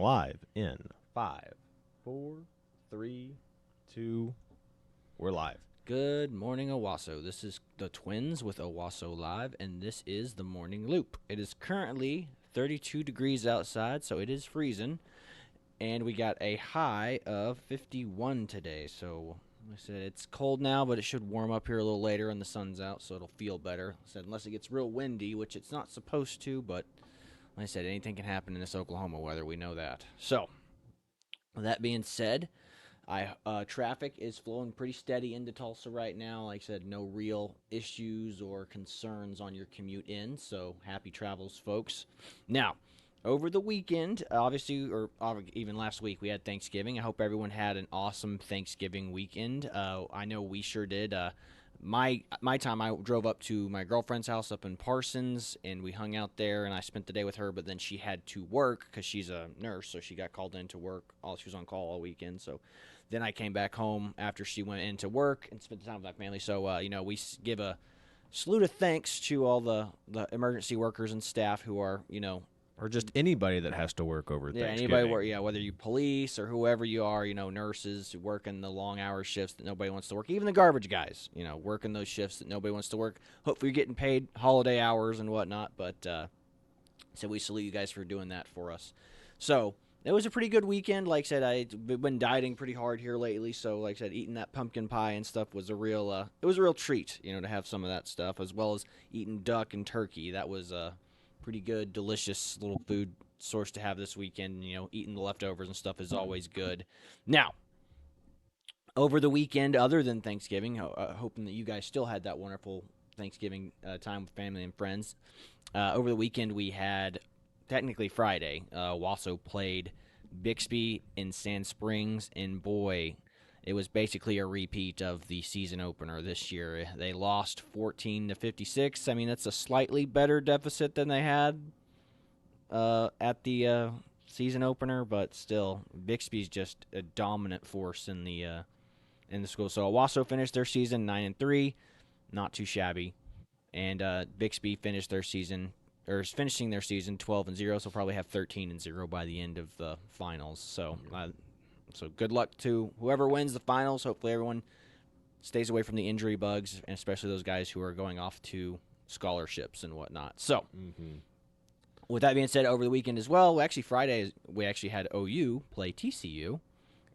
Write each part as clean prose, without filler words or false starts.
live in 5, 4, 3, 2. We're live. Good morning, Owasso. This is the Twins with Owasso Live, and this is the Morning Loop. It is currently 32 degrees outside, so it is freezing, and we got a high of 51 today. So, like I said, it's cold now, but it should warm up here a little later when the sun's out, so it'll feel better. Like I said, unless it gets real windy, which it's not supposed to, but like I said, anything can happen in this Oklahoma weather. We know that. So, with that being said, traffic is flowing pretty steady into Tulsa right now. Like I said, no real issues or concerns on your commute in, so happy travels, folks. Now, over the weekend, obviously, or even last week, we had Thanksgiving. I hope everyone had an awesome Thanksgiving weekend. I know we sure did. My time, I drove up to my girlfriend's house up in Parsons, and we hung out there, and I spent the day with her, but then she had to work because she's a nurse, so she got called in to work. She was on call all weekend, so then I came back home after she went into work and spent the time with my family. So, we give a salute of thanks to all the emergency workers and staff who are, Or just anybody that has to work over Thanksgiving. anybody work, whether you police or whoever you are, nurses who work in the long hour shifts that nobody wants to work, even the garbage guys, working those shifts that nobody wants to work. Hopefully you're getting paid holiday hours and whatnot, but so we salute you guys for doing that for us. So it was a pretty good weekend. Like I said, I've been dieting pretty hard here lately, so like I said, eating that pumpkin pie and stuff was a real treat, to have some of that stuff, as well as eating duck and turkey. That was pretty good, delicious little food source to have this weekend. Eating the leftovers and stuff is always good. Now, over the weekend, other than Thanksgiving, hoping that you guys still had that wonderful Thanksgiving time with family and friends. Over the weekend, we had, technically Friday, Owasso played Bixby in Sand Springs, and boy, it was basically a repeat of the season opener this year. They lost 14-56. I mean, that's a slightly better deficit than they had at the season opener, but still, Bixby's just a dominant force in the school. So Owasso finished their season 9-3, not too shabby, and Bixby finished their season, or is finishing their season 12-0. So probably have 13-0 by the end of the finals. So. So good luck to whoever wins the finals. Hopefully everyone stays away from the injury bugs, and especially those guys who are going off to scholarships and whatnot. So with that being said, over the weekend as well, Friday, we actually had OU play TCU,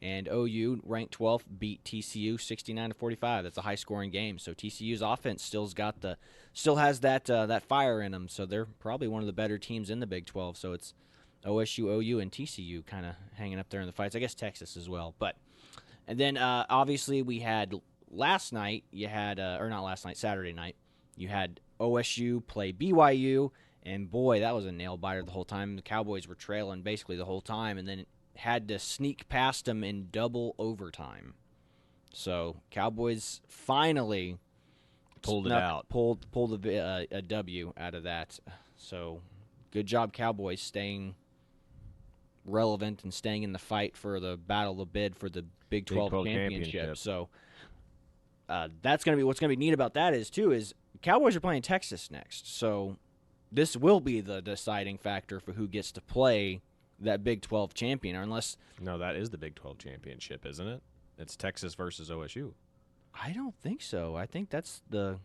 and OU, ranked 12th, beat TCU 69-45. That's a high-scoring game. So TCU's offense still has that fire in them. So they're probably one of the better teams in the Big 12. So it's OSU, OU, and TCU kind of hanging up there in the fights. I guess Texas as well. And then obviously we had last night, Saturday night, you had OSU play BYU, and boy, that was a nail-biter the whole time. The Cowboys were trailing basically the whole time, and then had to sneak past them in double overtime. So Cowboys finally pulled a W out of that. So good job, Cowboys, staying relevant and staying in the fight for the battle of the bid for the Big 12 championship. So that's going to be what's going to be neat about that is Cowboys are playing Texas next. So this will be the deciding factor for who gets to play that Big 12 champion, No, that is the Big 12 championship, isn't it? It's Texas versus OSU. I don't think so. I think that's the...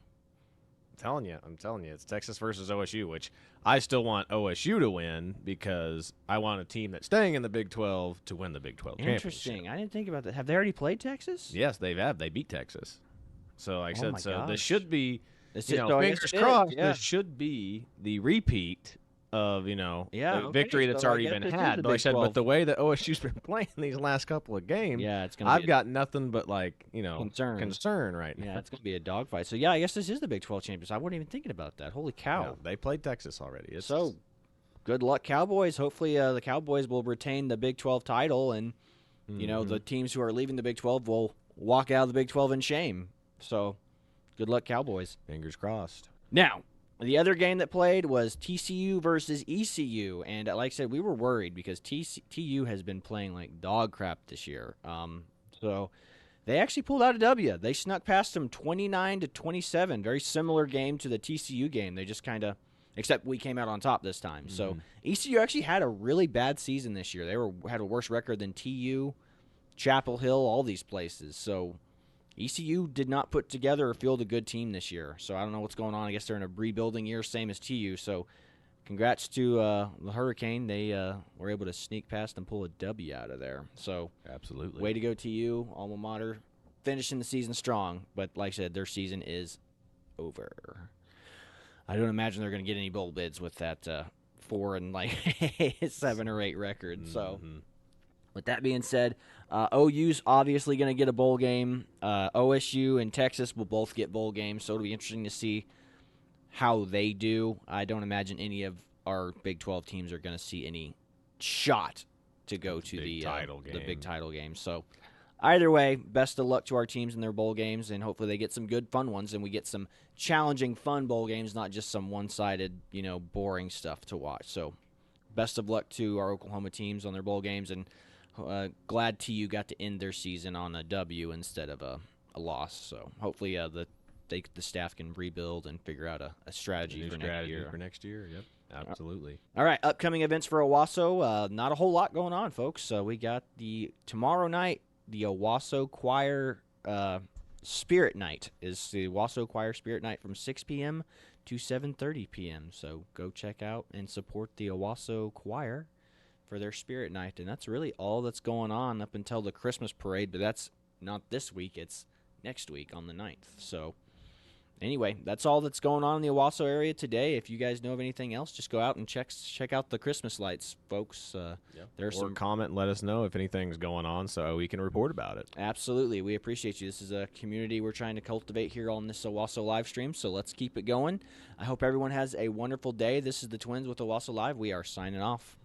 I'm telling you, it's Texas versus OSU, which I still want OSU to win because I want a team that's staying in the Big 12 to win the Big 12 championship. Interesting. I didn't think about that. Have they already played Texas? Yes, they have. They beat Texas. So, like I said, gosh. This should be, fingers crossed, this should be the repeat of, a victory that's already been had. But like I said, but the way that OSU's been playing these last couple of games, I've got nothing but concern right now. Yeah, it's going to be a dogfight. So, I guess this is the Big 12 championship. I wasn't even thinking about that. Holy cow. Yeah, they played Texas already. So, good luck, Cowboys. Hopefully the Cowboys will retain the Big 12 title, and, the teams who are leaving the Big 12 will walk out of the Big 12 in shame. So, good luck, Cowboys. Fingers crossed. Now, the other game that played was TCU versus ECU, and like I said, we were worried because TU has been playing like dog crap this year. So they actually pulled out a W. They snuck past them 29-27. Very similar game to the TCU game. They just kind of except we came out on top this time. So ECU actually had a really bad season this year. They had a worse record than TU, Chapel Hill, all these places. So ECU did not put together or field a good team this year. So I don't know what's going on. I guess they're in a rebuilding year, same as TU. So congrats to the Hurricane. They were able to sneak past and pull a W out of there. So absolutely, way to go, TU, alma mater, finishing the season strong. But like I said, their season is over. I don't imagine they're going to get any bowl bids with that 4 and 7 or 8 record. So with that being said, OU's obviously going to get a bowl game. OSU and Texas will both get bowl games, so it'll be interesting to see how they do. I don't imagine any of our Big 12 teams are going to see any shot to go to the big title game. So either way, best of luck to our teams in their bowl games, and hopefully they get some good, fun ones, and we get some challenging, fun bowl games, not just some one-sided, boring stuff to watch. So best of luck to our Oklahoma teams on their bowl games, and glad TU got to end their season on a W instead of a loss. So hopefully the staff can rebuild and figure out a strategy for next year. Yep, absolutely. All right, upcoming events for Owasso. Not a whole lot going on, folks. We got tomorrow night, the Owasso Choir Spirit Night is the Owasso Choir Spirit Night from 6 p.m. to 7:30 p.m. So go check out and support the Owasso Choir for their Spirit Night. And that's really all that's going on up until the Christmas parade, but that's not this week. It's next week on the 9th. So anyway, that's all that's going on in the Owasso area today. If you guys know of anything else, just go out and check out the Christmas lights, folks. Or comment and let us know if anything's going on so we can report about it. Absolutely. We appreciate you. This is a community we're trying to cultivate here on this Owasso live stream, so let's keep it going. I hope everyone has a wonderful day. This is the Twins with Owasso Live. We are signing off.